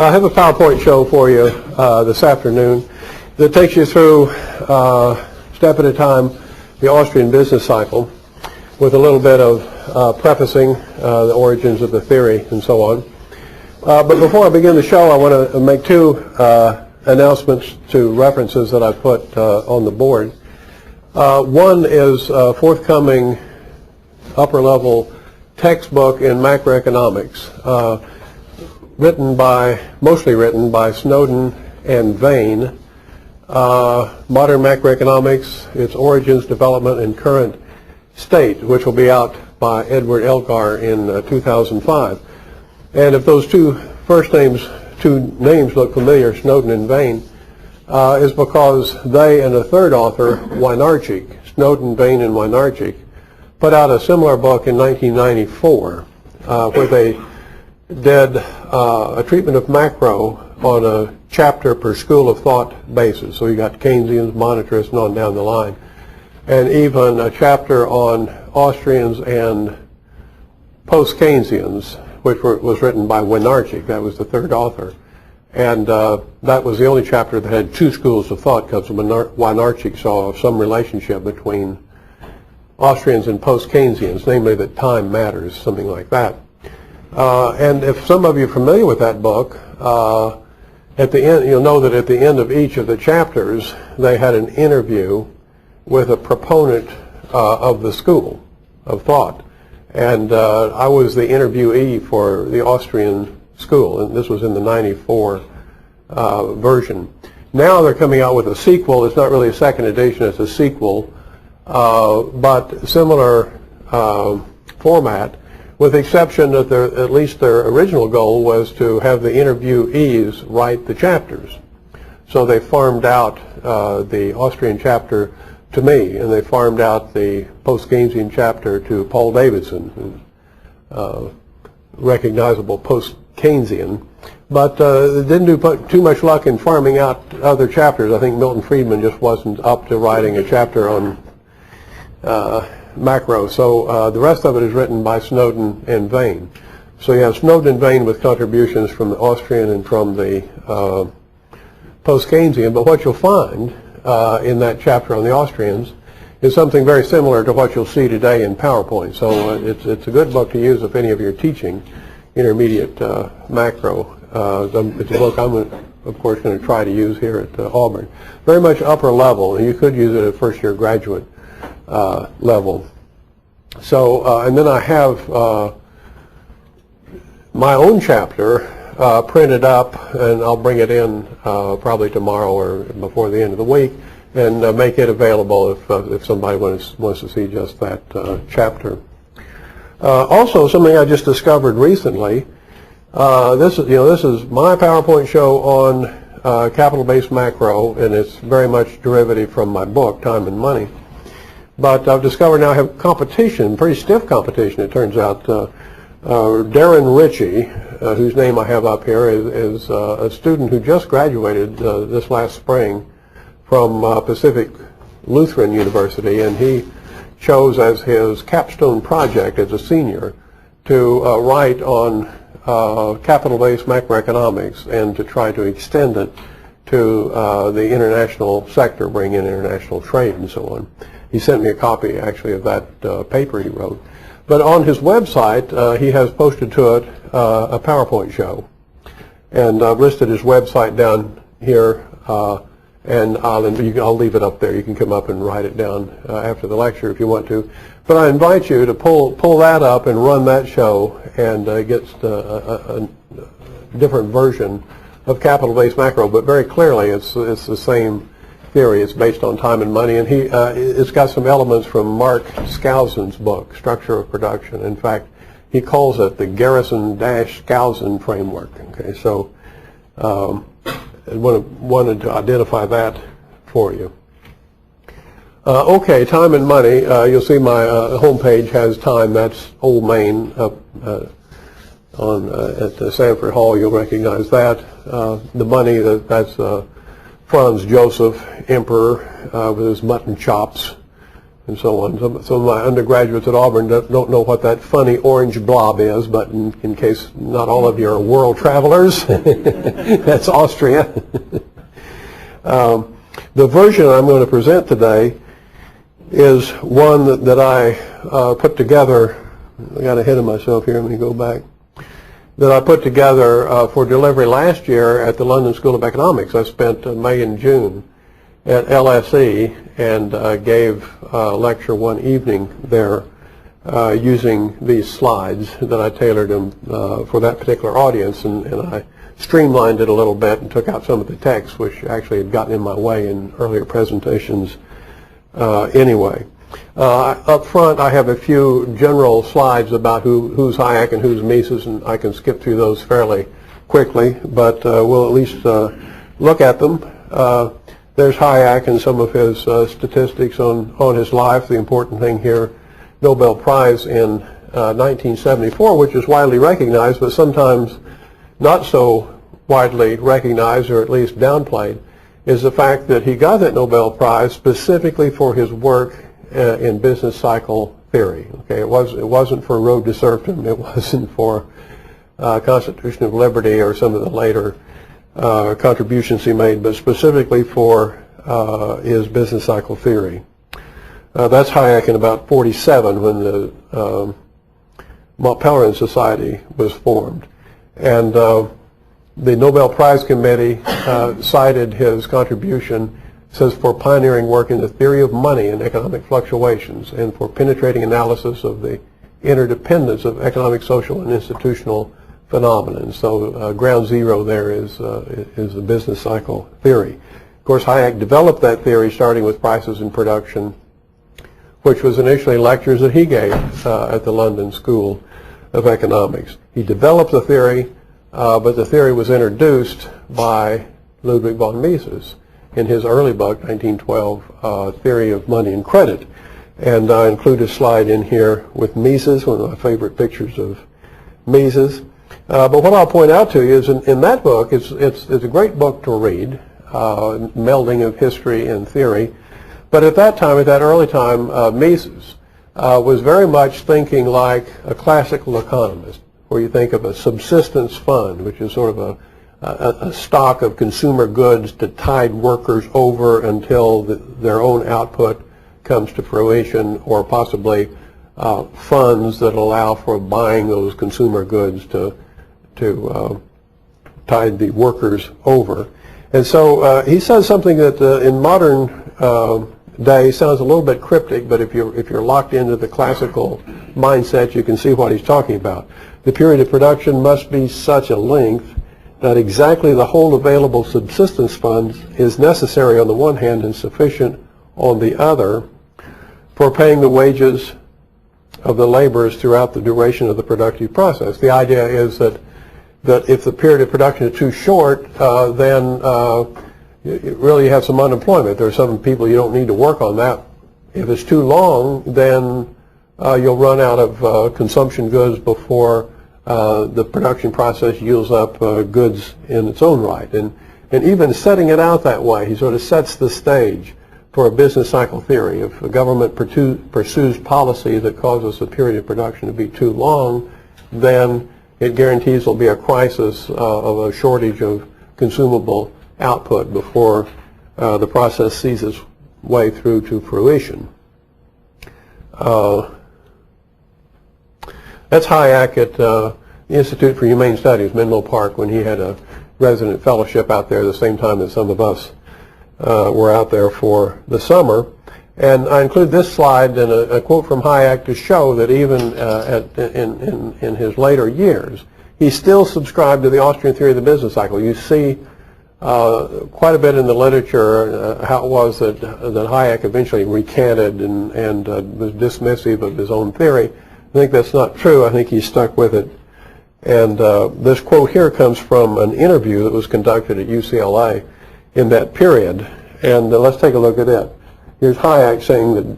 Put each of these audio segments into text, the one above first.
I have a PowerPoint show for you this afternoon that takes you through, step at a time, the Austrian business cycle with a little bit of prefacing the origins of the theory and so on. But before I begin the show, I want to make two announcements to references that I put on the board. One is a forthcoming upper-level textbook in macroeconomics, mostly written by Snowden and Vane, Modern Macroeconomics, Its Origins, Development, and Current State, which will be out by Edward Elgar in 2005. And if those two names look familiar, Snowden and Vane, is because they and a third author, Wynarczyk, Snowden, Vane, and Wynarczyk, put out a similar book in 1994 where they did a treatment of macro on a chapter per school of thought basis. So you got Keynesians, monetarists, and on down the line. And even a chapter on Austrians and post-Keynesians, which was written by Wynarczyk. That was the third author. And that was the only chapter that had two schools of thought, because Wynarczyk saw some relationship between Austrians and post-Keynesians, namely that time matters, something like that. And if some of you are familiar with that book, at the end, you'll know that at the end of each of the chapters, they had an interview with a proponent of the school of thought. And I was the interviewee for the Austrian School, and this was in the 94 version. Now they're coming out with a sequel. It's not really a second edition, it's a sequel, but similar format, with the exception that at least their original goal was to have the interviewees write the chapters. So they farmed out the Austrian chapter to me, and they farmed out the post-Keynesian chapter to Paul Davidson, who's recognizable post-Keynesian. But they didn't do too much luck in farming out other chapters. I think Milton Friedman just wasn't up to writing a chapter on macro. So the rest of it is written by Snowden and Vane. So you have Snowden and Vane with contributions from the Austrian and from the post-Keynesian. But what you'll find in that chapter on the Austrians is something very similar to what you'll see today in PowerPoint. So it's a good book to use if any of you are teaching intermediate macro. It's a book I'm, of course, going to try to use here at Auburn. Very much upper level, and you could use it at first-year graduate level. So, and then I have my own chapter printed up, and I'll bring it in probably tomorrow or before the end of the week, and make it available if somebody wants to see just that chapter. Also, something I just discovered recently. This is my PowerPoint show on capital-based macro, and it's very much derivative from my book, Time and Money. But I've discovered now I have competition, pretty stiff competition, it turns out. Darren Ritchie, whose name I have up here, is a student who just graduated this last spring from Pacific Lutheran University, and he chose as his capstone project as a senior to write on capital-based macroeconomics and to try to extend it to the international sector, bring in international trade and so on. He sent me a copy, actually, of that paper he wrote. But on his website, he has posted to it a PowerPoint show. And I've listed his website down here, and I'll leave it up there. You can come up and write it down after the lecture if you want to. But I invite you to pull that up and run that show and get a different version of capital-based macro. But very clearly, it's the same theory. It's based on time and money, and it's got some elements from Mark Skousen's book, Structure of Production. In fact, he calls it the Garrison-Skousen framework. Okay, so I wanted to identify that for you. Okay, time and money. You'll see my homepage has time. That's Old Main up at the Sanford Hall. You'll recognize that. The money, that's Franz Joseph, emperor, with his mutton chops and so on. Some of my undergraduates at Auburn don't know what that funny orange blob is, but in case not all of you are world travelers, that's Austria. The version I'm going to present today is one that I put together. I got ahead of myself here. Let me go back. That I put together for delivery last year at the London School of Economics. I spent May and June at LSE and gave a lecture one evening there using these slides that I tailored them for that particular audience, and I streamlined it a little bit and took out some of the text which actually had gotten in my way in earlier presentations anyway. Up front I have a few general slides about who's Hayek and who's Mises, and I can skip through those fairly quickly, but we'll at least look at them. There's Hayek and some of his statistics on his life. The important thing here, Nobel Prize in 1974, which is widely recognized, but sometimes not so widely recognized, or at least downplayed, is the fact that he got that Nobel Prize specifically for his work in business cycle theory. Okay, it wasn't for road to serfdom. It wasn't for Constitution of Liberty or some of the later contributions he made, but specifically for his business cycle theory. That's Hayek in about 47 when the Pellerin Society was formed. And the Nobel Prize Committee cited his contribution, says, for pioneering work in the theory of money and economic fluctuations, and for penetrating analysis of the interdependence of economic, social, and institutional phenomena. And so ground zero there is the business cycle theory. Of course, Hayek developed that theory starting with prices and production, which was initially lectures that he gave at the London School of Economics. He developed the theory, but the theory was introduced by Ludwig von Mises in his early book, 1912, Theory of Money and Credit. And I include a slide in here with Mises, one of my favorite pictures of Mises. But what I'll point out to you is in that book, it's a great book to read, melding of history and theory. But at that time, at that early time, Mises was very much thinking like a classical economist, where you think of a subsistence fund, which is sort of a stock of consumer goods to tide workers over until their own output comes to fruition, or possibly funds that allow for buying those consumer goods to tide the workers over. And so he says something that in modern day sounds a little bit cryptic, but if you're locked into the classical mindset, you can see what he's talking about. The period of production must be such a length that exactly the whole available subsistence funds is necessary on the one hand and sufficient on the other for paying the wages of the laborers throughout the duration of the productive process. The idea is that if the period of production is too short, then you really have some unemployment. There are some people you don't need to work on that. If it's too long, then you'll run out of consumption goods before the production process yields up goods in its own right. And even setting it out that way, he sort of sets the stage for a business cycle theory. If a government pursues policy that causes the period of production to be too long, then it guarantees there'll be a crisis of a shortage of consumable output before the process sees its way through to fruition. That's Hayek at the Institute for Humane Studies, Menlo Park, when he had a resident fellowship out there the same time that some of us were out there for the summer. And I include this slide and a quote from Hayek to show that even in his later years, he still subscribed to the Austrian theory of the business cycle. You see quite a bit in the literature how it was that Hayek eventually recanted and was dismissive of his own theory. I think that's not true. I think he stuck with it. And this quote here comes from an interview that was conducted at UCLA in that period. And let's take a look at it. Here's Hayek saying that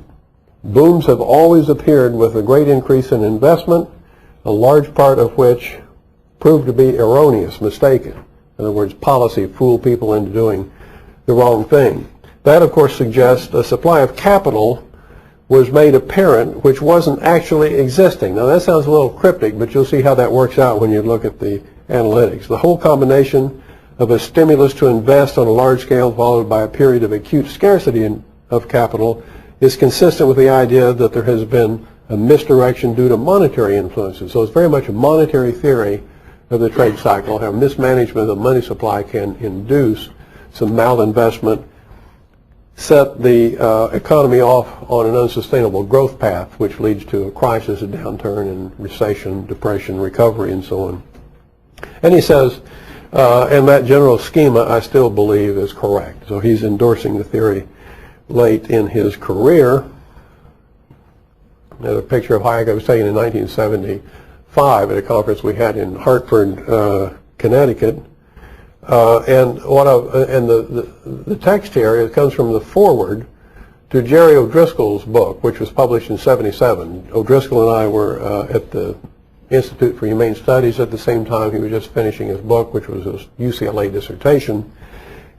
booms have always appeared with a great increase in investment, a large part of which proved to be erroneous, mistaken. In other words, policy fooled people into doing the wrong thing. That, of course, suggests a supply of capital was made apparent which wasn't actually existing. Now that sounds a little cryptic, but you'll see how that works out when you look at the analytics. The whole combination of a stimulus to invest on a large scale followed by a period of acute scarcity of capital is consistent with the idea that there has been a misdirection due to monetary influences. So it's very much a monetary theory of the trade cycle, how mismanagement of the money supply can induce some malinvestment, set the economy off on an unsustainable growth path, which leads to a crisis, a downturn, and recession, depression, recovery, and so on. And he says, and that general schema I still believe is correct. So he's endorsing the theory late in his career. There's a picture of Hayek I was taken in 1975 at a conference we had in Hartford, Connecticut. And the text here, it comes from the foreword to Jerry O'Driscoll's book, which was published in '77. O'Driscoll and I were at the Institute for Humane Studies at the same time. He was just finishing his book, which was his UCLA dissertation.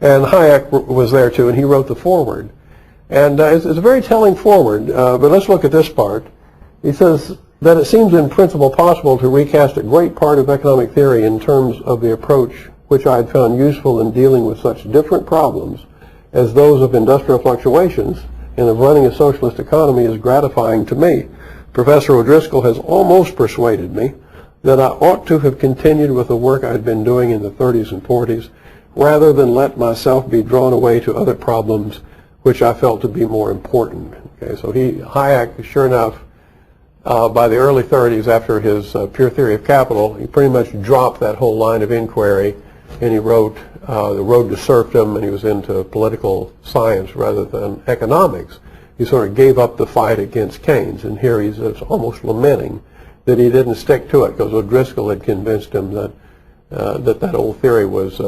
And Hayek was there too, and he wrote the foreword. And it's a very telling foreword, but let's look at this part. He says that it seems in principle possible to recast a great part of economic theory in terms of the approach which I had found useful in dealing with such different problems as those of industrial fluctuations and of running a socialist economy is gratifying to me. Professor O'Driscoll has almost persuaded me that I ought to have continued with the work I had been doing in the 30s and 40s rather than let myself be drawn away to other problems which I felt to be more important. Okay, so Hayek, sure enough, by the early 30s, after his Pure Theory of Capital, he pretty much dropped that whole line of inquiry, and he wrote The Road to Serfdom, and he was into political science rather than economics. He sort of gave up the fight against Keynes, and here he's almost lamenting that he didn't stick to it, because O'Driscoll had convinced him that that old theory was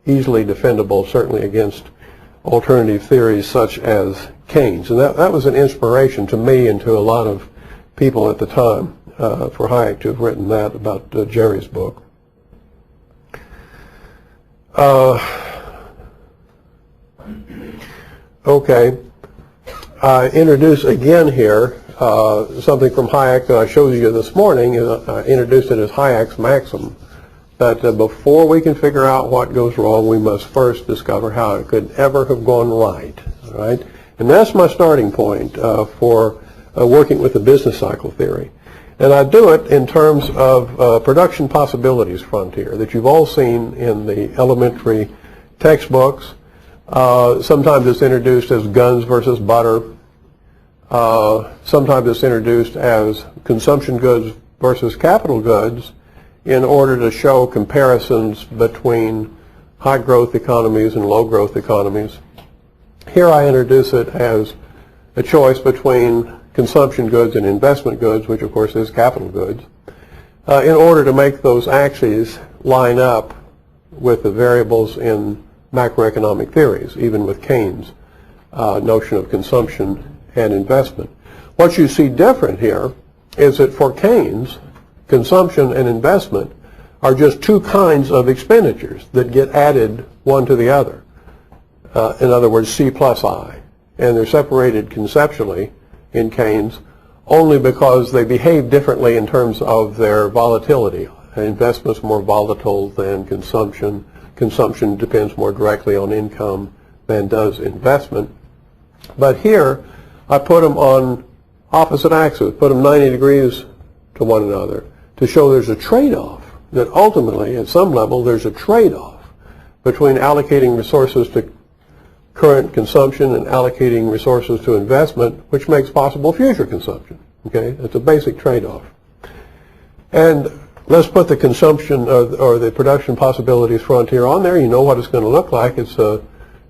easily defendable, certainly against alternative theories such as Keynes. And that was an inspiration to me and to a lot of people at the time for Hayek to have written that about Jerry's book. Okay, I introduce again here something from Hayek that I showed you this morning. I introduced it as Hayek's maxim, that before we can figure out what goes wrong, we must first discover how it could ever have gone right. All right? And that's my starting point for working with the business cycle theory. And I do it in terms of production possibilities frontier that you've all seen in the elementary textbooks. Sometimes it's introduced as guns versus butter. Sometimes it's introduced as consumption goods versus capital goods in order to show comparisons between high growth economies and low growth economies. Here I introduce it as a choice between consumption goods and investment goods, which of course is capital goods, in order to make those axes line up with the variables in macroeconomic theories, even with Keynes' notion of consumption and investment. What you see different here is that for Keynes, consumption and investment are just two kinds of expenditures that get added one to the other. In other words, C plus I. And they're separated conceptually in Keynes only because they behave differently in terms of their volatility. Investment's more volatile than consumption. Consumption depends more directly on income than does investment. But here, I put them on opposite axes, put them 90 degrees to one another to show there's a trade-off, that ultimately, at some level, there's a trade-off between allocating resources to current consumption and allocating resources to investment, which makes possible future consumption. Okay, it's a basic trade-off. And let's put the consumption or the production possibilities frontier on there. You know what it's going to look like. It's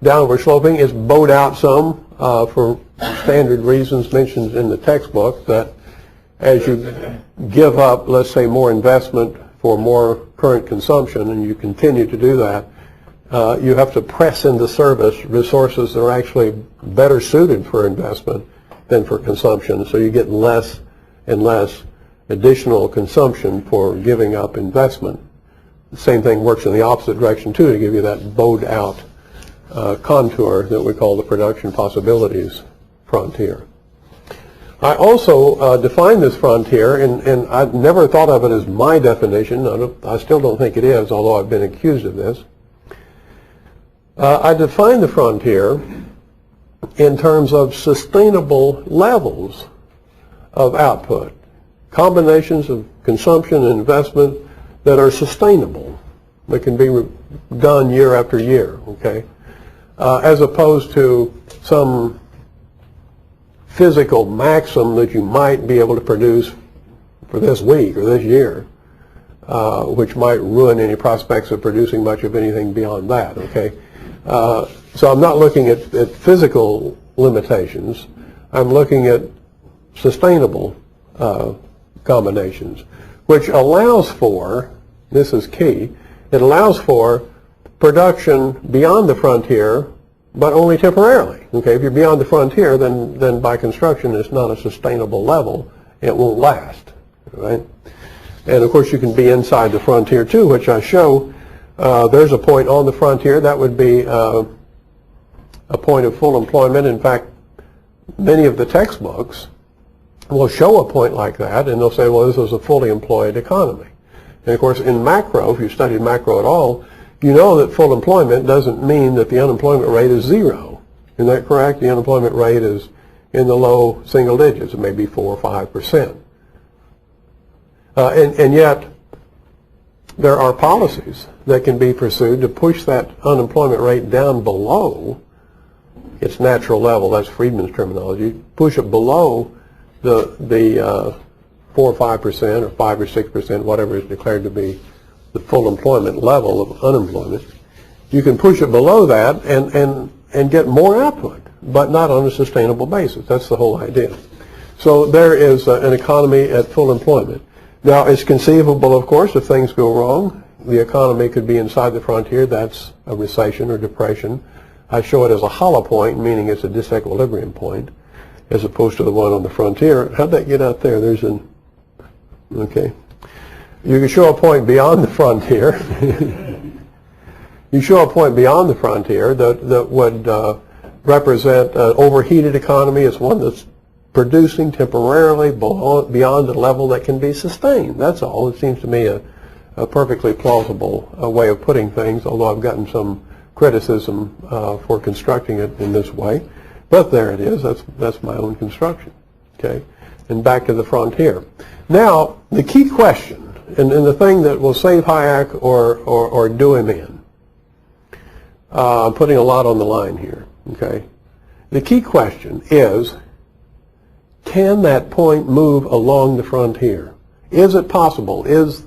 downward sloping. It's bowed out some for standard reasons mentioned in the textbook, that as you give up, let's say, more investment for more current consumption, and you continue to do that, you have to press into service resources that are actually better suited for investment than for consumption. So you get less and less additional consumption for giving up investment. The same thing works in the opposite direction too, to give you that bowed out contour that we call the production possibilities frontier. I also define this frontier, and I never thought of it as my definition. I still don't think it is, although I've been accused of this. I define the frontier in terms of sustainable levels of output, combinations of consumption and investment that are sustainable, that can be done year after year, okay, as opposed to some physical maxim that you might be able to produce for this week or this year, which might ruin any prospects of producing much of anything beyond that, okay? So I'm not looking at physical limitations. I'm looking at sustainable combinations, which allows for, this is key, it allows for production beyond the frontier, but only temporarily. Okay, if you're beyond the frontier, then by construction it's not a sustainable level. It won't last, right? And of course you can be inside the frontier too, which I show. There's a point on the frontier that would be a point of full employment. In fact, many of the textbooks will show a point like that, and they'll say, well, this is a fully employed economy. And of course, in macro, if you studied macro at all, you know that full employment doesn't mean that the unemployment rate is 0. Isn't that correct? The unemployment rate is in the low single digits. It may be 4 or 5%. And yet, there are policies that can be pursued to push that unemployment rate down below its natural level. That's Friedman's terminology. Push it below the 4 or 5% or 5 or 6%, whatever is declared to be the full employment level of unemployment. You can push it below that and get more output, but not on a sustainable basis. That's the whole idea. So there is an economy at full employment. Now, it's conceivable, of course, if things go wrong, the economy could be inside the frontier. That's a recession or depression. I show it as a hollow point, meaning it's a disequilibrium point, as opposed to the one on the frontier. How'd that get out there? There's an, okay. You can show a point beyond the frontier. You show a point beyond the frontier that would represent an overheated economy. It's one that's producing temporarily beyond the level that can be sustained. That's all. It seems to me a perfectly plausible way of putting things, although I've gotten some criticism for constructing it in this way. But there it is. That's my own construction. Okay? And back to the frontier. Now, the key question, and the thing that will save Hayek or do him in, I'm putting a lot on the line here. Okay? The key question is, can that point move along the frontier? Is it possible? Is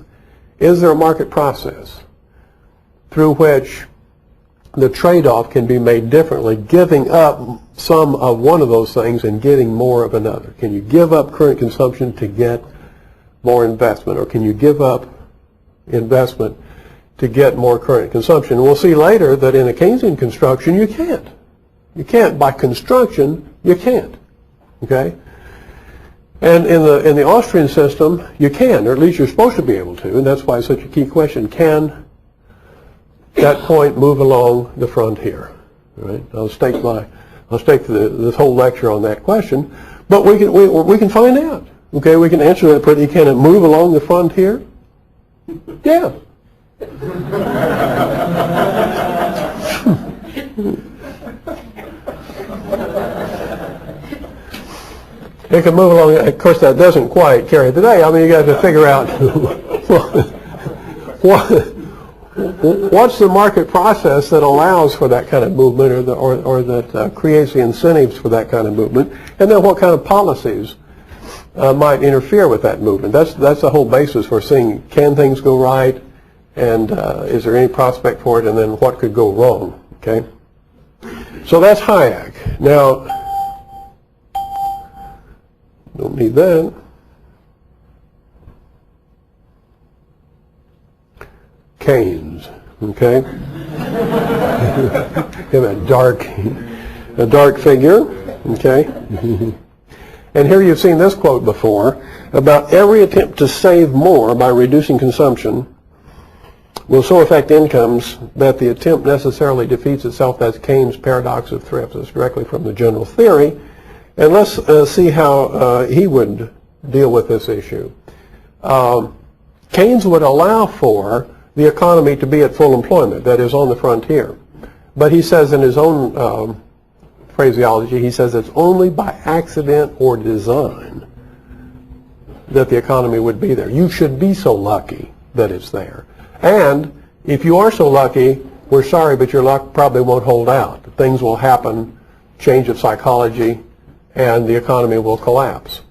there a market process through which the trade-off can be made differently, giving up some of one of those things and getting more of another? Can you give up current consumption to get more investment, or can you give up investment to get more current consumption? We'll see later that in a Keynesian construction you can't. You can't. By construction, you can't. Okay? And in the Austrian system, you can, or at least you're supposed to be able to, and that's why it's such a key question. Can that point move along the frontier? Right? I'll stake this whole lecture on that question, but we can find out. Okay, we can answer that pretty. Can it move along the frontier? Yeah. It can move along. Of course, that doesn't quite carry the day. I mean, you got to figure out what's the market process that allows for that kind of movement, or that creates the incentives for that kind of movement, and then what kind of policies might interfere with that movement. That's the whole basis for seeing, can things go right, and is there any prospect for it, and then what could go wrong. Okay, so that's Hayek. Now, don't need that. Keynes, okay? a dark figure, okay? And here you've seen this quote before about every attempt to save more by reducing consumption will so affect incomes that the attempt necessarily defeats itself. That's Keynes' paradox of thrift. It's directly from the general theory. And let's see how he would deal with this issue. Keynes would allow for the economy to be at full employment, that is, on the frontier. But he says in his own phraseology, he says it's only by accident or design that the economy would be there. You should be so lucky that it's there. And if you are so lucky, we're sorry, but your luck probably won't hold out. Things will happen, change of psychology, and the economy will collapse.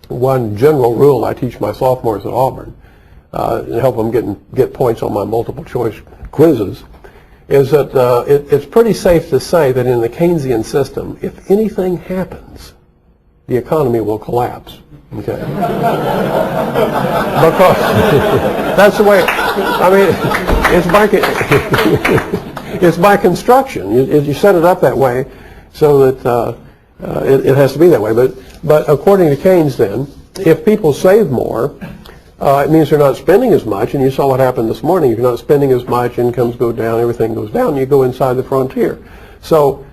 One general rule I teach my sophomores at Auburn, and help them get points on my multiple choice quizzes, is that it's pretty safe to say that in the Keynesian system, if anything happens, the economy will collapse. Okay. Because that's the way. I mean, it's by construction. You set it up that way, so that it has to be that way. But according to Keynes, then, if people save more, it means they're not spending as much, and you saw what happened this morning. If you're not spending as much, incomes go down, everything goes down, you go inside the frontier. So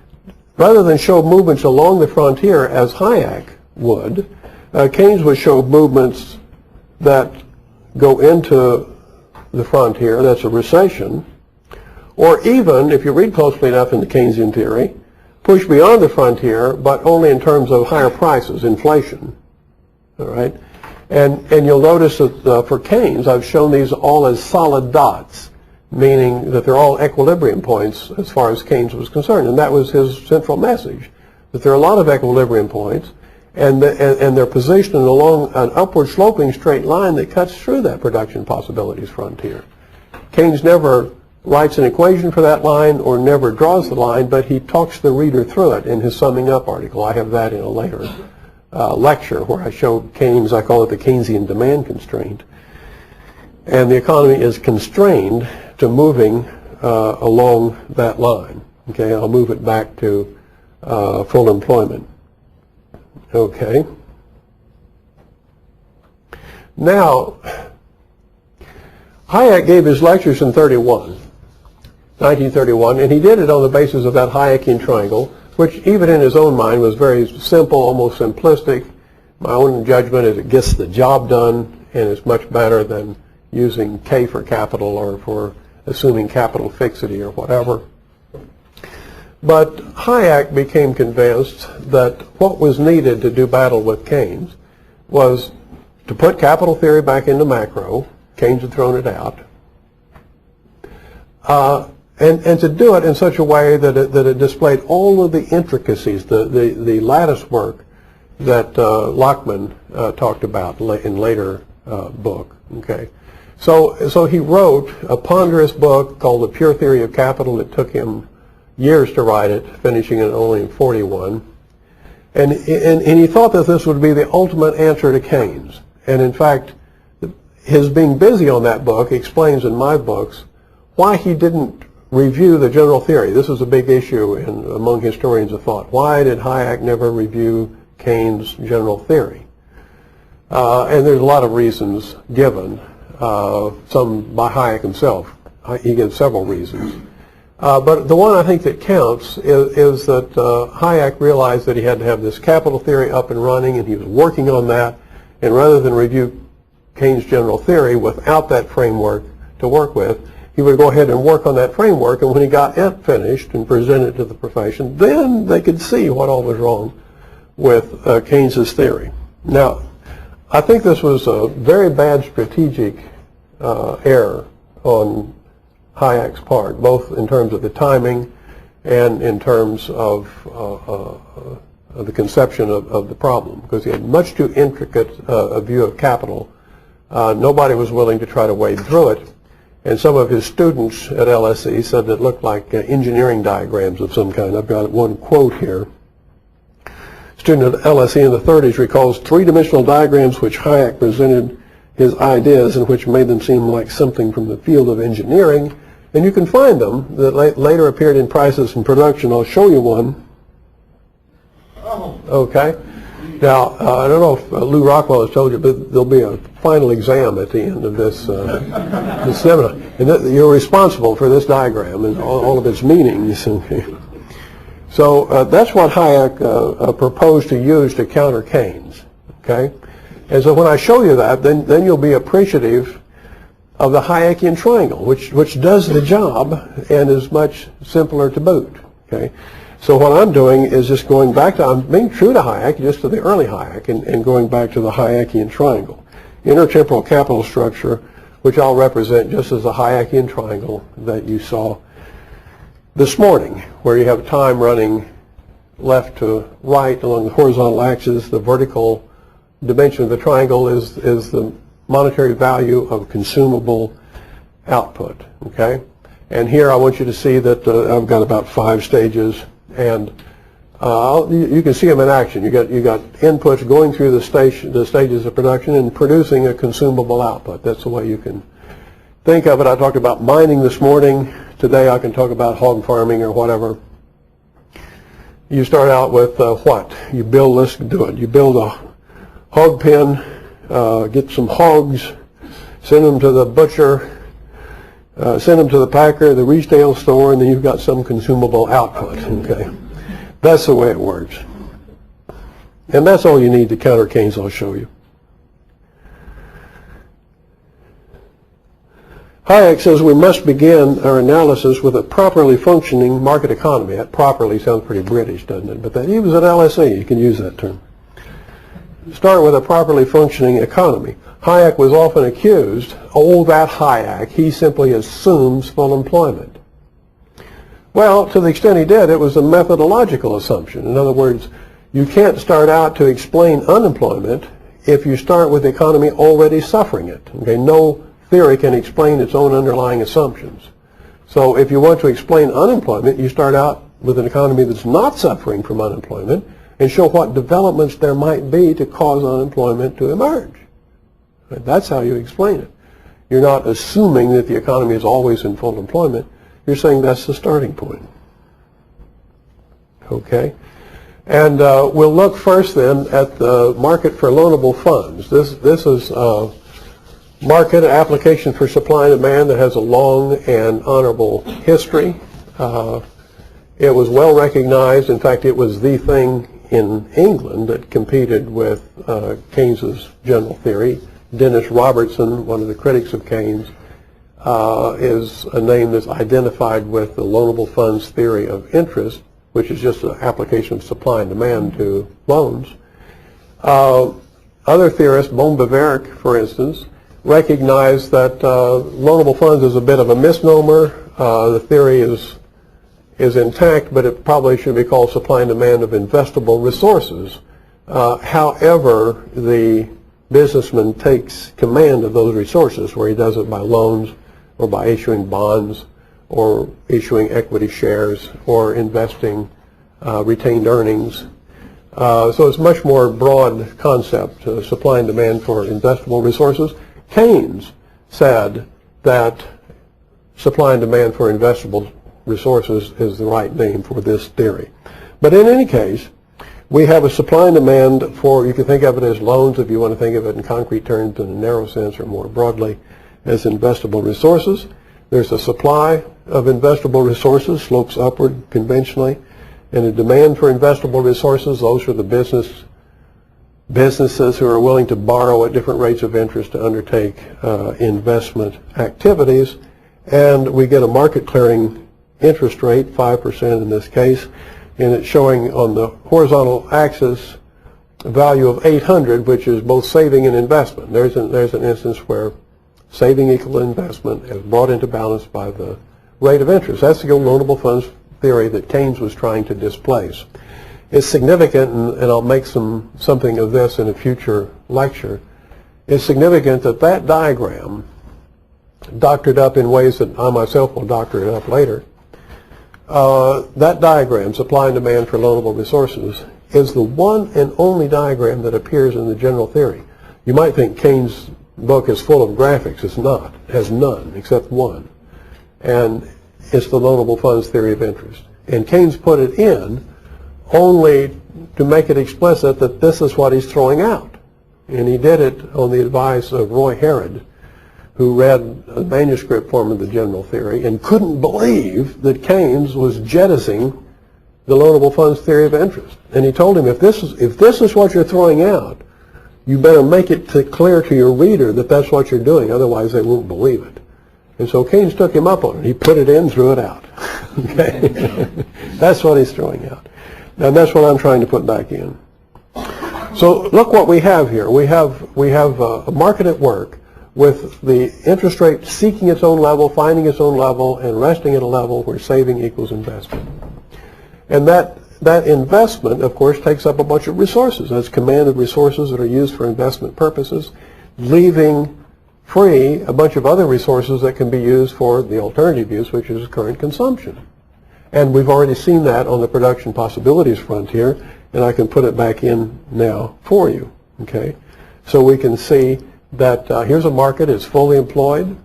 rather than show movements along the frontier as Hayek would, Keynes would show movements that go into the frontier, that's a recession, or even, if you read closely enough in the Keynesian theory, push beyond the frontier, but only in terms of higher prices, inflation. All right? And you'll notice that for Keynes, I've shown these all as solid dots, meaning that they're all equilibrium points as far as Keynes was concerned. And that was his central message, that there are a lot of equilibrium points, and they're positioned along an upward sloping straight line that cuts through that production possibilities frontier. Keynes never writes an equation for that line or never draws the line, but he talks the reader through it in his summing up article. I have that in a later lecture where I showed Keynes, I call it the Keynesian demand constraint. And the economy is constrained to moving along that line. Okay, I'll move it back to full employment. Okay. Now, Hayek gave his lectures in 1931, and he did it on the basis of that Hayekian triangle, which even in his own mind was very simple, almost simplistic. My own judgment is it gets the job done, and it's much better than using K for capital or for assuming capital fixity or whatever. But Hayek became convinced that what was needed to do battle with Keynes was to put capital theory back into macro. Keynes had thrown it out. And to do it in such a way that it displayed all of the intricacies, the lattice work that Lockman talked about in later book. Okay, so he wrote a ponderous book called The Pure Theory of Capital. It took him years to write it, finishing it only in 41. And he thought that this would be the ultimate answer to Keynes. And in fact, his being busy on that book explains in my books why he didn't review the general theory. This is a big issue among historians of thought. Why did Hayek never review Keynes' general theory? And there's a lot of reasons given, some by Hayek himself. He gives several reasons. But the one I think that counts is that Hayek realized that he had to have this capital theory up and running, and he was working on that. And rather than review Keynes' general theory without that framework to work with, he would go ahead and work on that framework, and when he got it finished and presented to the profession, then they could see what all was wrong with Keynes' theory. Now, I think this was a very bad strategic error on Hayek's part, both in terms of the timing and in terms of the conception of the problem, because he had much too intricate a view of capital. Nobody was willing to try to wade through it. And some of his students at LSE said that it looked like engineering diagrams of some kind. I've got one quote here. A student at LSE in the 30s recalls three-dimensional diagrams which Hayek presented his ideas and which made them seem like something from the field of engineering. And you can find them that later appeared in Prices and Production. I'll show you one. Okay. Now, I don't know if Lou Rockwell has told you, but there'll be a final exam at the end of this, this seminar. And you're responsible for this diagram and all of its meanings. So So that's what Hayek proposed to use to counter Keynes. Okay, and so when I show you that, then you'll be appreciative of the Hayekian triangle, which does the job and is much simpler to boot. Okay, so what I'm doing is just going back to, I'm being true to Hayek, just to the early Hayek, and going back to the Hayekian triangle. Intertemporal capital structure, which I'll represent just as a Hayekian triangle that you saw this morning, where you have time running left to right along the horizontal axis. The vertical dimension of the triangle is the monetary value of consumable output. Okay, and here I want you to see that I've got about 5 stages, and you can see them in action. You got inputs going through the stages of production and producing a consumable output. That's the way you can think of it. I talked about mining this morning. Today I can talk about hog farming or whatever. You start out with what? You build, let's do it. You build a hog pen, get some hogs, send them to the butcher, send them to the packer, the retail store, and then you've got some consumable output. Okay, that's the way it works. And that's all you need to counter Keynes. I'll show you. Hayek says we must begin our analysis with a properly functioning market economy. That properly sounds pretty British, doesn't it? But he was at LSE. You can use that term. Start with a properly functioning economy. Hayek was often accused, oh, that Hayek, he simply assumes full employment. Well, to the extent he did, it was a methodological assumption. In other words, you can't start out to explain unemployment if you start with the economy already suffering it. Okay, no theory can explain its own underlying assumptions. So if you want to explain unemployment, you start out with an economy that's not suffering from unemployment and show what developments there might be to cause unemployment to emerge. That's how you explain it. You're not assuming that the economy is always in full employment. You're saying that's the starting point. Okay? And we'll look first then at the market for loanable funds. This is market application for supply and demand that has a long and honorable history. It was well recognized. In fact, it was the thing in England that competed with Keynes's general theory. Dennis Robertson, one of the critics of Keynes, is a name that's identified with the loanable funds theory of interest, which is just an application of supply and demand to loans. Other theorists, boehm-bawerk, for instance, recognize that loanable funds is a bit of a misnomer. The theory is intact, but it probably should be called supply and demand of investable resources. However, the businessman takes command of those resources, where he does it by loans or by issuing bonds or issuing equity shares or investing retained earnings. So it's a much more broad concept, supply and demand for investable resources. Keynes said that supply and demand for investable resources is the right name for this theory. But in any case, we have a supply and demand for, you can think of it as loans if you want to think of it in concrete terms in a narrow sense or more broadly as investable resources. There's a supply of investable resources, slopes upward conventionally, and a demand for investable resources. Those are the businesses who are willing to borrow at different rates of interest to undertake investment activities. And we get a market clearing interest rate, 5% in this case, and it's showing on the horizontal axis a value of 800, which is both saving and investment. There's an instance where saving equal investment is brought into balance by the rate of interest. That's the loanable funds theory that Keynes was trying to displace. It's significant, and I'll make something of this in a future lecture. It's significant that that diagram, doctored up in ways that I myself will doctor it up later, that diagram, supply and demand for loanable resources, is the one and only diagram that appears in the general theory. You might think Keynes' book is full of graphics. It's not. It has none except one. And it's the loanable funds theory of interest. And Keynes put it in only to make it explicit that this is what he's throwing out. And he did it on the advice of Roy Harrod, who read a manuscript form of the general theory and couldn't believe that Keynes was jettisoning the loanable funds theory of interest. And he told him, if this is what you're throwing out, you better make it clear to your reader that that's what you're doing, otherwise they won't believe it. And so Keynes took him up on it. He put it in, threw it out. Okay? That's what he's throwing out. And that's what I'm trying to put back in. So look what we have here. We have a market at work with the interest rate seeking its own level, finding its own level, and resting at a level where saving equals investment. And that investment, of course, takes up a bunch of resources. That's commanded resources that are used for investment purposes, leaving free a bunch of other resources that can be used for the alternative use, which is current consumption. And we've already seen that on the production possibilities frontier, and I can put it back in now for you. Okay, so we can see that here's a market, it's fully employed.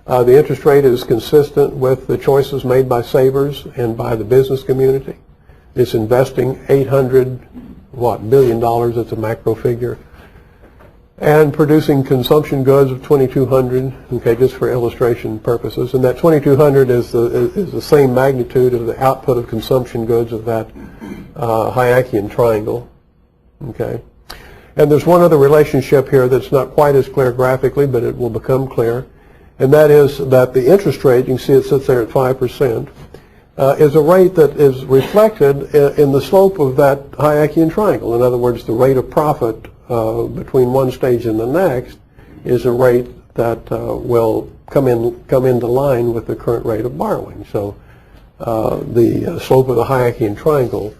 The interest rate is consistent with the choices made by savers and by the business community. It's investing $800 billion, it's a macro figure, and producing consumption goods of 2,200, okay, just for illustration purposes. And that 2,200 is the same magnitude of the output of consumption goods of that Hayekian triangle, okay. And there's one other relationship here that's not quite as clear graphically, but it will become clear, and that is that the interest rate, you can see it sits there at 5%, is a rate that is reflected in the slope of that Hayekian triangle. In other words, the rate of profit between one stage and the next is a rate that will come into line with the current rate of borrowing. So the slope of the Hayekian triangle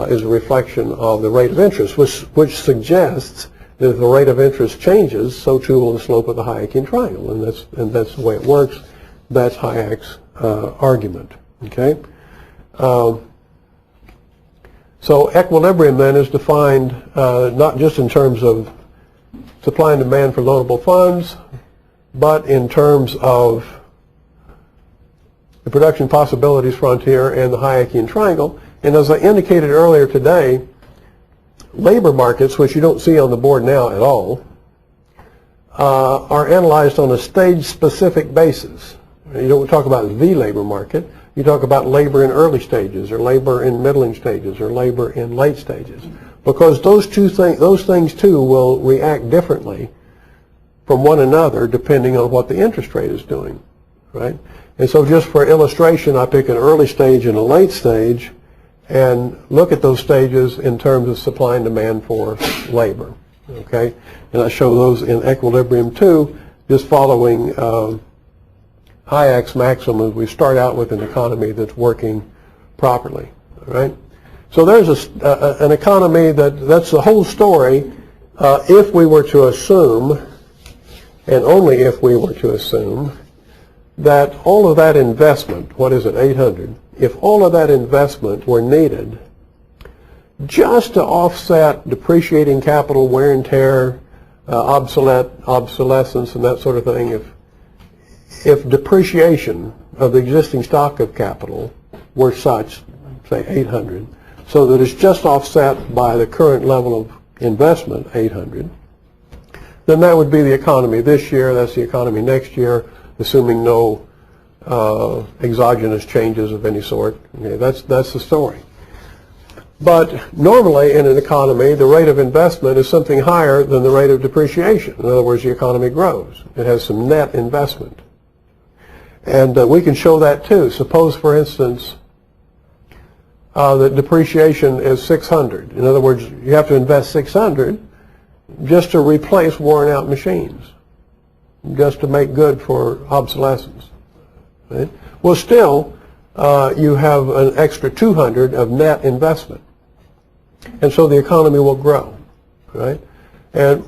is a reflection of the rate of interest, which suggests that if the rate of interest changes, so too will the slope of the Hayekian triangle, and that's the way it works. That's Hayek's argument. Okay. So equilibrium then is defined not just in terms of supply and demand for loanable funds, but in terms of the production possibilities frontier and the Hayekian triangle. And as I indicated earlier today, labor markets, which you don't see on the board now at all, are analyzed on a stage-specific basis. You don't talk about the labor market. You talk about labor in early stages, or labor in middling stages, or labor in late stages, because those things too will react differently from one another depending on what the interest rate is doing, right? And so just for illustration, I pick an early stage and a late stage and look at those stages in terms of supply and demand for labor, okay? And I show those in equilibrium too, just following Hayek's maxim. We start out with an economy that's working properly, all right? So there's an economy that's the whole story if we were to assume, and only if we were to assume, that all of that investment, what is it, 800, if all of that investment were needed just to offset depreciating capital, wear and tear, obsolescence, and that sort of thing, if depreciation of the existing stock of capital were such, say 800, so that it's just offset by the current level of investment, 800, then that would be the economy this year, that's the economy next year, assuming no exogenous changes of any sort. Okay, that's the story. But normally in an economy, the rate of investment is something higher than the rate of depreciation. In other words, the economy grows. It has some net investment. And we can show that too. Suppose, for instance, that depreciation is 600. In other words, you have to invest 600 just to replace worn out machines, just to make good for obsolescence. Right? Well, still, you have an extra 200 of net investment. And so the economy will grow, right? And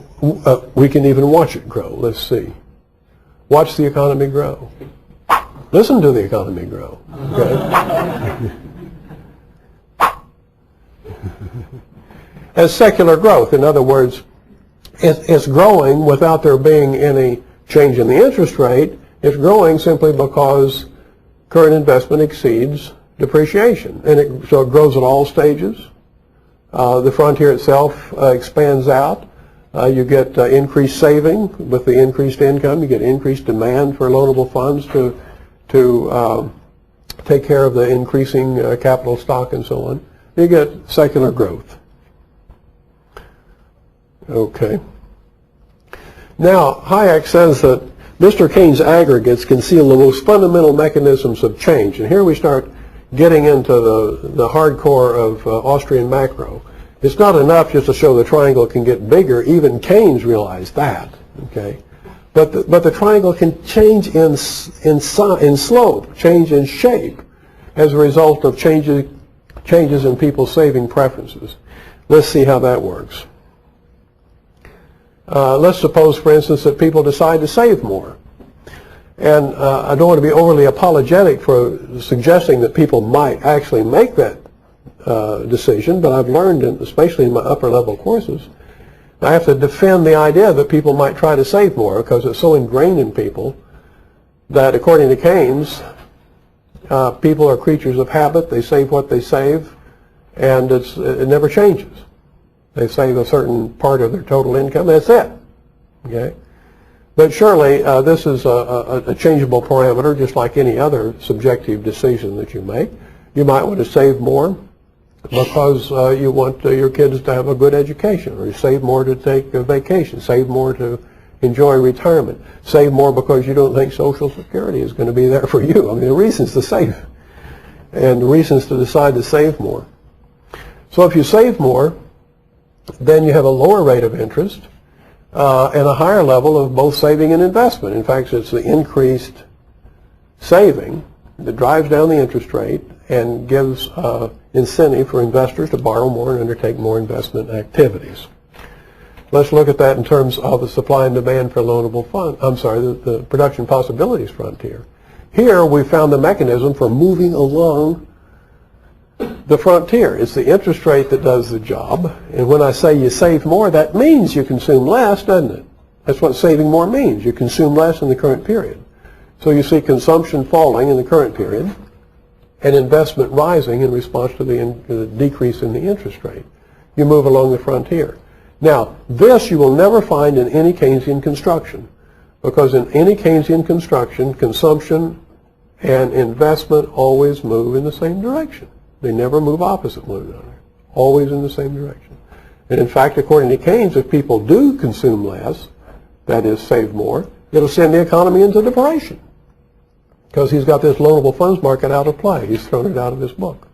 we can even watch it grow. Let's see. Watch the economy grow. Listen to the economy grow. Okay? As secular growth, in other words, it's growing without there being any change in the interest rate. It's growing simply because current investment exceeds depreciation. And so it grows at all stages. The frontier itself expands out. You get increased saving with the increased income. You get increased demand for loanable funds to take care of the increasing capital stock and so on, you get secular growth. Okay. Now, Hayek says that Mr. Keynes' aggregates conceal the most fundamental mechanisms of change. And here we start getting into the hardcore of Austrian macro. It's not enough just to show the triangle can get bigger. Even Keynes realized that. Okay. But the triangle can change in slope, change in shape as a result of changes in people's saving preferences. Let's see how that works. Let's suppose, for instance, that people decide to save more. And I don't want to be overly apologetic for suggesting that people might actually make that decision, but I've learned, especially in my upper level courses, I have to defend the idea that people might try to save more because it's so ingrained in people that, according to Keynes, people are creatures of habit. They save what they save, and it never changes. They save a certain part of their total income. That's it. Okay? But surely this is a changeable parameter, just like any other subjective decision that you make. You might want to save more because you want your kids to have a good education, or you save more to take a vacation, save more to enjoy retirement, save more because you don't think Social Security is going to be there for you. I mean, the reasons to save, and the reasons to decide to save more. So if you save more, then you have a lower rate of interest and a higher level of both saving and investment. In fact, it's the increased saving that drives down the interest rate and gives incentive for investors to borrow more and undertake more investment activities. Let's look at that in terms of the supply and demand for loanable fund. The production possibilities frontier. Here we found the mechanism for moving along the frontier. It's the interest rate that does the job. And when I say you save more, that means you consume less, doesn't it? That's what saving more means. You consume less in the current period. So you see consumption falling in the current period and investment rising in response to the decrease in the interest rate. You move along the frontier. Now, this you will never find in any Keynesian construction, because in any Keynesian construction, consumption and investment always move in the same direction. They never move opposite one another, always in the same direction. And in fact, according to Keynes, if people do consume less, that is, save more, it'll send the economy into depression, because he's got this loanable funds market out of play. He's thrown it out of his book.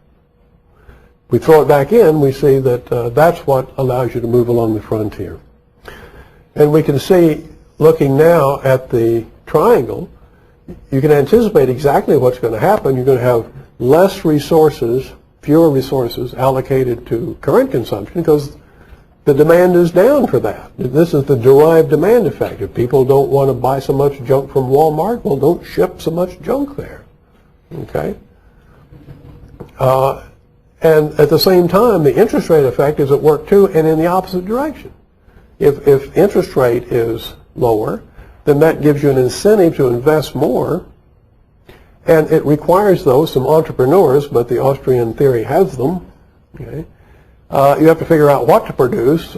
We throw it back in, we see that that's what allows you to move along the frontier. And we can see, looking now at the triangle, you can anticipate exactly what's going to happen. You're going to have less resources, fewer resources allocated to current consumption because the demand is down for that. This is the derived demand effect. If people don't want to buy so much junk from Walmart, well, don't ship so much junk there. Okay? And at the same time, the interest rate effect is at work too, and in the opposite direction. If interest rate is lower, then that gives you an incentive to invest more, and it requires, though, some entrepreneurs, but the Austrian theory has them. Okay? You have to figure out what to produce,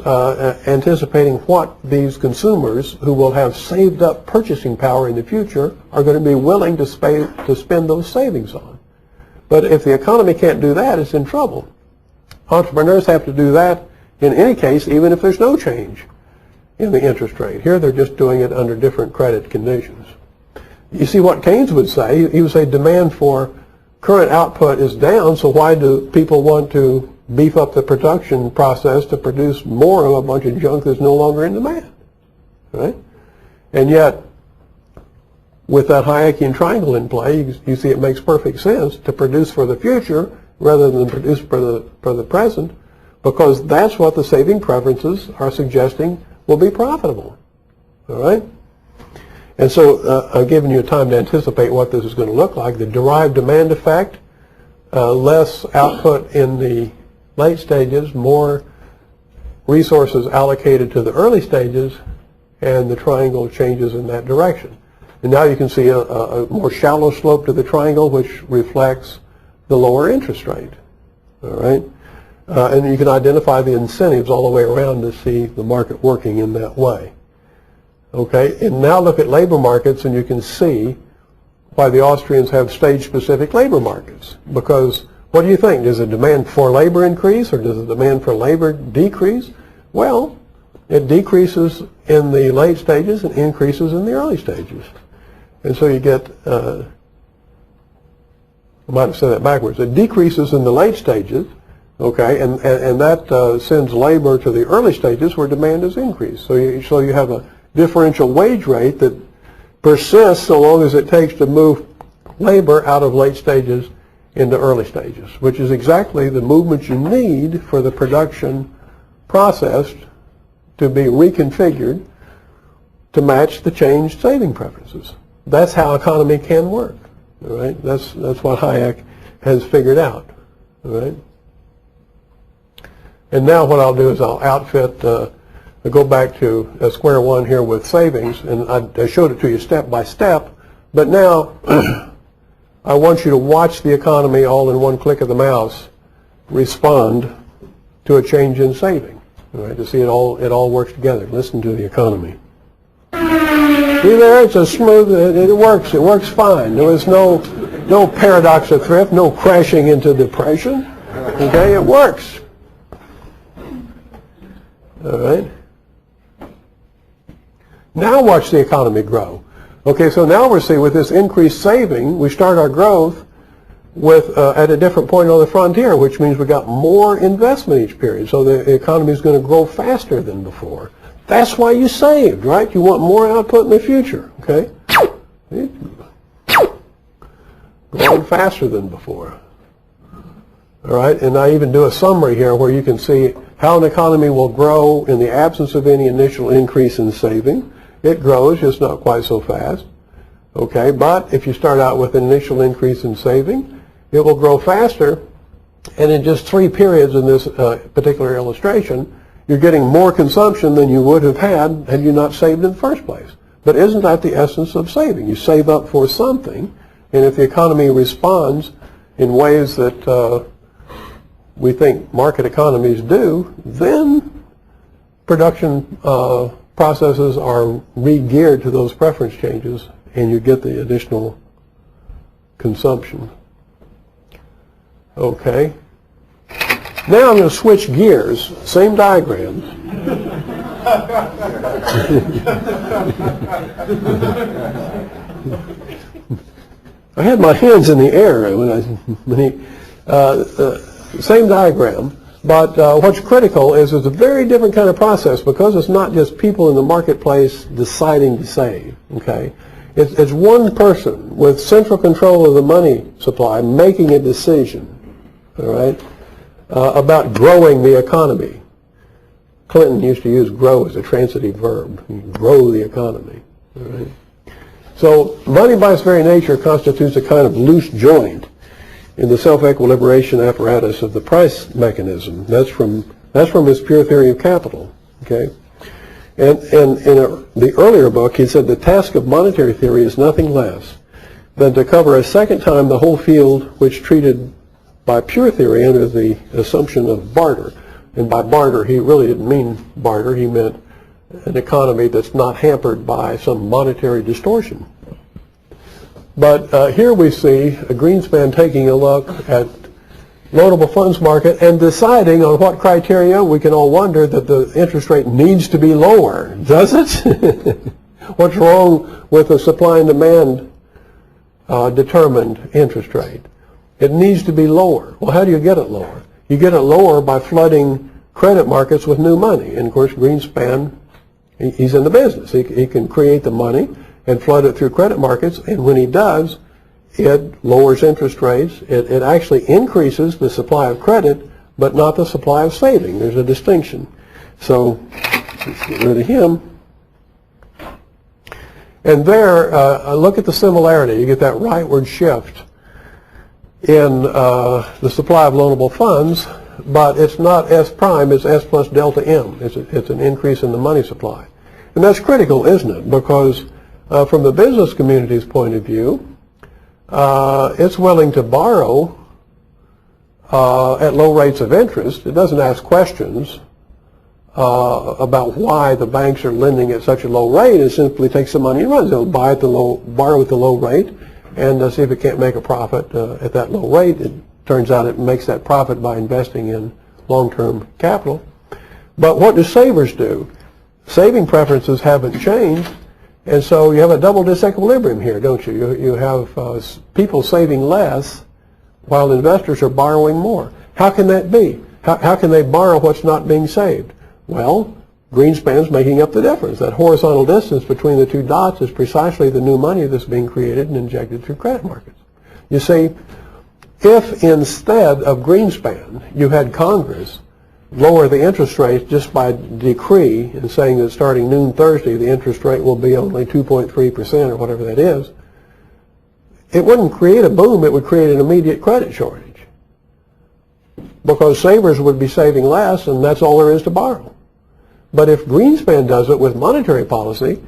anticipating what these consumers who will have saved up purchasing power in the future are going to be willing to spend those savings on. But if the economy can't do that, it's in trouble. Entrepreneurs have to do that in any case, even if there's no change in the interest rate. Here they're just doing it under different credit conditions. You see what Keynes would say. He would say demand for current output is down, so why do people want to beef up the production process to produce more of a bunch of junk that's no longer in demand? Right? And yet, with that Hayekian triangle in play, you see it makes perfect sense to produce for the future rather than produce for the present, because that's what the saving preferences are suggesting will be profitable. All right? And so I've given you time to anticipate what this is going to look like. The derived demand effect, less output in the late stages, more resources allocated to the early stages, and the triangle changes in that direction. And now you can see a more shallow slope to the triangle, which reflects the lower interest rate. All right? And you can identify the incentives all the way around to see the market working in that way. Okay? And now look at labor markets, and you can see why the Austrians have stage-specific labor markets. Because what do you think? Does the demand for labor increase or does the demand for labor decrease? Well, it decreases in the late stages and increases in the early stages. And so you get, I might have said that backwards. It decreases in the late stages, okay, and that sends labor to the early stages where demand is increased. So you have a differential wage rate that persists so long as it takes to move labor out of late stages into early stages, which is exactly the movement you need for the production process to be reconfigured to match the changed saving preferences. That's how economy can work. All right? That's what Hayek has figured out. All right? And now what I'll do is I'll outfit, I'll go back to square one here with savings, and I showed it to you step by step, but now I want you to watch the economy all in one click of the mouse respond to a change in saving. All right, to see it all works together. Listen to the economy. See there, it's a smooth, it works fine. There was no paradox of thrift, no crashing into depression. Okay, it works. All right. Now watch the economy grow. Okay, so now we're seeing with this increased saving, we start our growth with at a different point on the frontier, which means we got more investment each period. So the economy is going to grow faster than before. That's why you saved, right? You want more output in the future, okay? Growing faster than before. All right, and I even do a summary here where you can see how an economy will grow in the absence of any initial increase in saving. It grows, just not quite so fast. Okay, but if you start out with an initial increase in saving, it will grow faster, and in just 3 periods in this particular illustration, you're getting more consumption than you would have had you not saved in the first place. But isn't that the essence of saving? You save up for something, and if the economy responds in ways that we think market economies do, then production processes are re-geared to those preference changes, and you get the additional consumption. Okay. Now I'm going to switch gears. Same diagrams. I had my hands in the air same diagram, but what's critical is it's a very different kind of process because it's not just people in the marketplace deciding to save. Okay. It's one person with central control of the money supply making a decision, all right, about growing the economy. Clinton used to use grow as a transitive verb. Grow the economy. All right. So money by its very nature constitutes a kind of loose joint in the self-equilibration apparatus of the price mechanism. That's from his Pure Theory of Capital. Okay. And in the earlier book, he said the task of monetary theory is nothing less than to cover a second time the whole field which treated by pure theory under the assumption of barter. And by barter, he really didn't mean barter. He meant an economy that's not hampered by some monetary distortion. But here we see a Greenspan taking a look at loanable funds market and deciding on what criteria. We can all wonder that the interest rate needs to be lower, does it? What's wrong with the supply and demand determined interest rate? It needs to be lower. Well, how do you get it lower? You get it lower by flooding credit markets with new money. And of course, Greenspan, he's in the business. He can create the money and flood it through credit markets, and when he does, it lowers interest rates. It actually increases the supply of credit, but not the supply of saving. There's a distinction. So let's get rid of him. And there, look at the similarity. You get that rightward shift in the supply of loanable funds, but it's not S prime, it's S plus delta M. It's an increase in the money supply. And that's critical, isn't it? Because from the business community's point of view, it's willing to borrow at low rates of interest. It doesn't ask questions about why the banks are lending at such a low rate. It simply takes the money and runs. They'll borrow at the low rate, and see if it can't make a profit at that low rate. It turns out it makes that profit by investing in long-term capital. But what do savers do? Saving preferences haven't changed, and so you have a double disequilibrium here, don't you? You have people saving less while investors are borrowing more. How can that be? How can they borrow what's not being saved? Well, Greenspan's making up the difference. That horizontal distance between the two dots is precisely the new money that's being created and injected through credit markets. You see, if instead of Greenspan you had Congress lower the interest rate just by decree and saying that starting noon Thursday the interest rate will be only 2.3% or whatever that is, it wouldn't create a boom, it would create an immediate credit shortage. Because savers would be saving less, and that's all there is to borrow. But if Greenspan does it with monetary policy,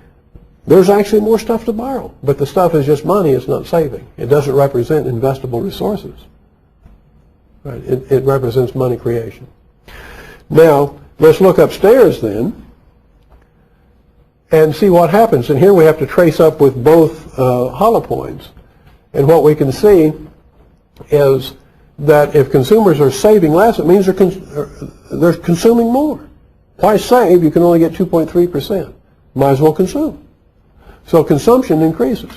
there's actually more stuff to borrow. But the stuff is just money, it's not saving. It doesn't represent investable resources. Right? It represents money creation. Now, let's look upstairs then and see what happens. And here we have to trace up with both hollow points. And what we can see is that if consumers are saving less, it means they're consuming more. Why save? You can only get 2.3%. Might as well consume. So consumption increases,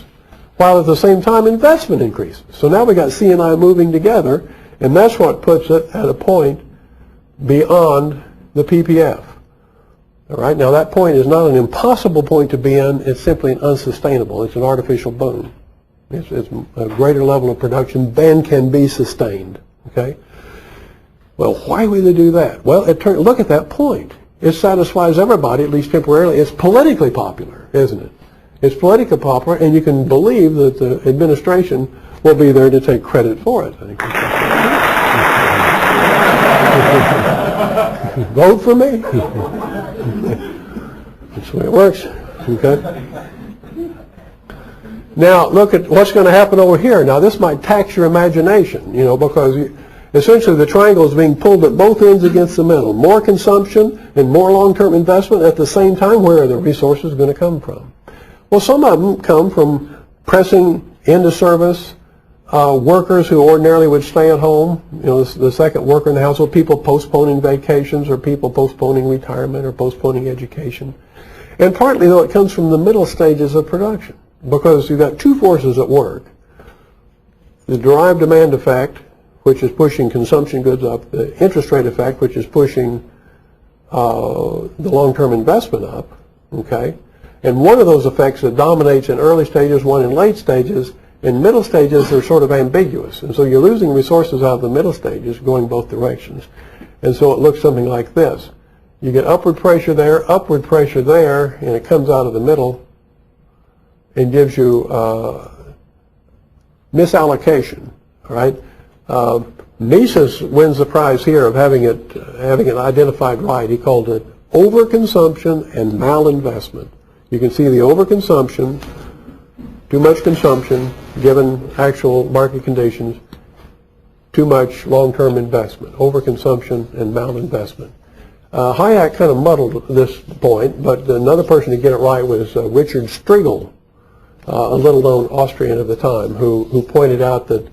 while at the same time investment increases. So now we got C and I moving together, and that's what puts it at a point beyond the PPF. All right, now that point is not an impossible point to be in, it's simply unsustainable. It's an artificial boom. It's a greater level of production than can be sustained. Okay? Well, why would they do that? Well, look at that point. It satisfies everybody, at least temporarily. It's politically popular, isn't it? It's politically popular, and you can believe that the administration will be there to take credit for it. I think vote for me. That's the way it works. Okay. Now, look at what's going to happen over here. Now, this might tax your imagination, because essentially the triangle is being pulled at both ends against the middle. More consumption and more long-term investment at the same time. Where are the resources going to come from? Well, some of them come from pressing into service workers who ordinarily would stay at home. The second worker in the household, people postponing vacations or people postponing retirement or postponing education. And partly, though, it comes from the middle stages of production. Because you've got two forces at work. The derived demand effect, which is pushing consumption goods up, the interest rate effect, which is pushing the long-term investment up, okay? And one of those effects that dominates in early stages, one in late stages. In middle stages, they're sort of ambiguous. And so you're losing resources out of the middle stages going both directions. And so it looks something like this. You get upward pressure there, and it comes out of the middle and gives you misallocation. All right, Mises wins the prize here of having it identified right. He called it overconsumption and malinvestment. You can see the overconsumption, too much consumption given actual market conditions, too much long-term investment, overconsumption and malinvestment. Hayek kind of muddled this point, but another person to get it right was Richard Striegel, a little-known Austrian of the time, who pointed out that,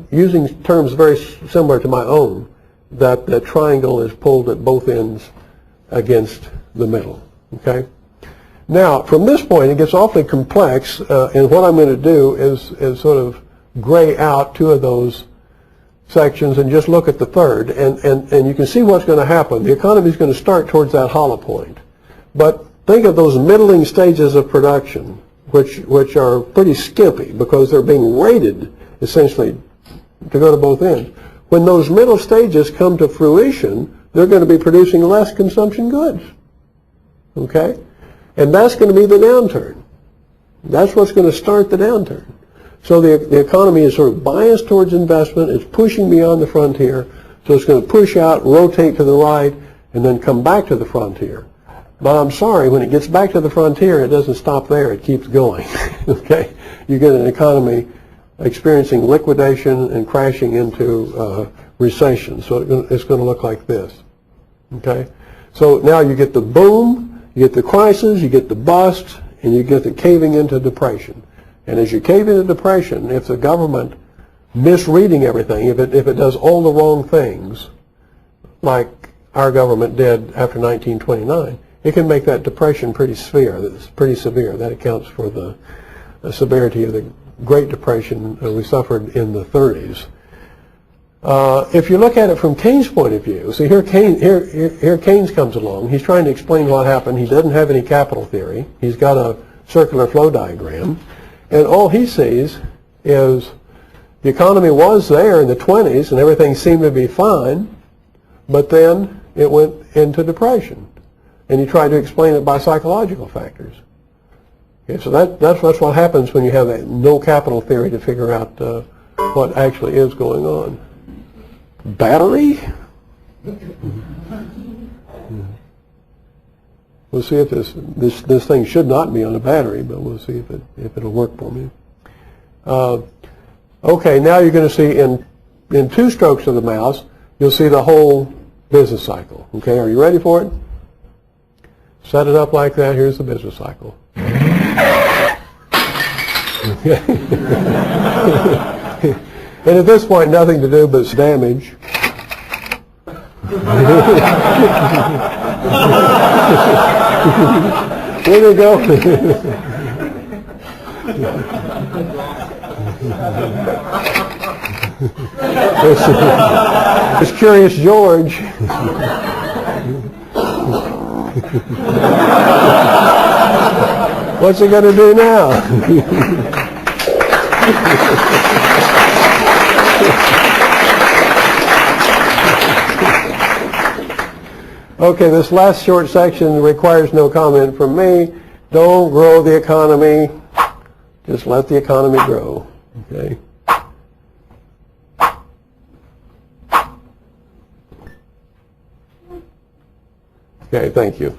using terms very similar to my own, that the triangle is pulled at both ends against the middle. Okay. Now, from this point, it gets awfully complex, and what I'm going to do is sort of gray out two of those sections and just look at the third, and you can see what's going to happen. The economy is going to start towards that hollow point, but think of those middling stages of production, which are pretty skimpy because they're being rated essentially to go to both ends. When those middle stages come to fruition, they're going to be producing less consumption goods. Okay? And that's going to be the downturn. That's what's going to start the downturn. So the economy is sort of biased towards investment. It's pushing beyond the frontier. So it's going to push out, rotate to the right, and then come back to the frontier. But I'm sorry, when it gets back to the frontier, it doesn't stop there. It keeps going. Okay? You get an economy experiencing liquidation and crashing into recession. So it's going to look like this. Okay? So now you get the boom, you get the crisis, you get the bust, and you get the caving into depression. And as you cave into depression, if the government misreading everything, if it does all the wrong things, like our government did after 1929, it can make that depression pretty severe. That accounts for the severity of the Great Depression we suffered in the 30s. If you look at it from Keynes' point of view, see here Keynes comes along. He's trying to explain what happened. He doesn't have any capital theory. He's got a circular flow diagram. And all he sees is the economy was there in the 20s and everything seemed to be fine, but then it went into depression. And he tried to explain it by psychological factors. Okay, so that's what happens when you have that no capital theory to figure out what actually is going on. Battery? We'll see if this thing should not be on a battery, but we'll see if it'll work for me. Okay, now you're going to see in 2 strokes of the mouse, you'll see the whole business cycle. Okay, are you ready for it? Set it up like that. Here's the business cycle. And at this point, nothing to do but damage. There you go. It's Curious George. What's he going to do now? Okay, this last short section requires no comment from me. Don't grow the economy. Just let the economy grow. Okay. Okay, thank you.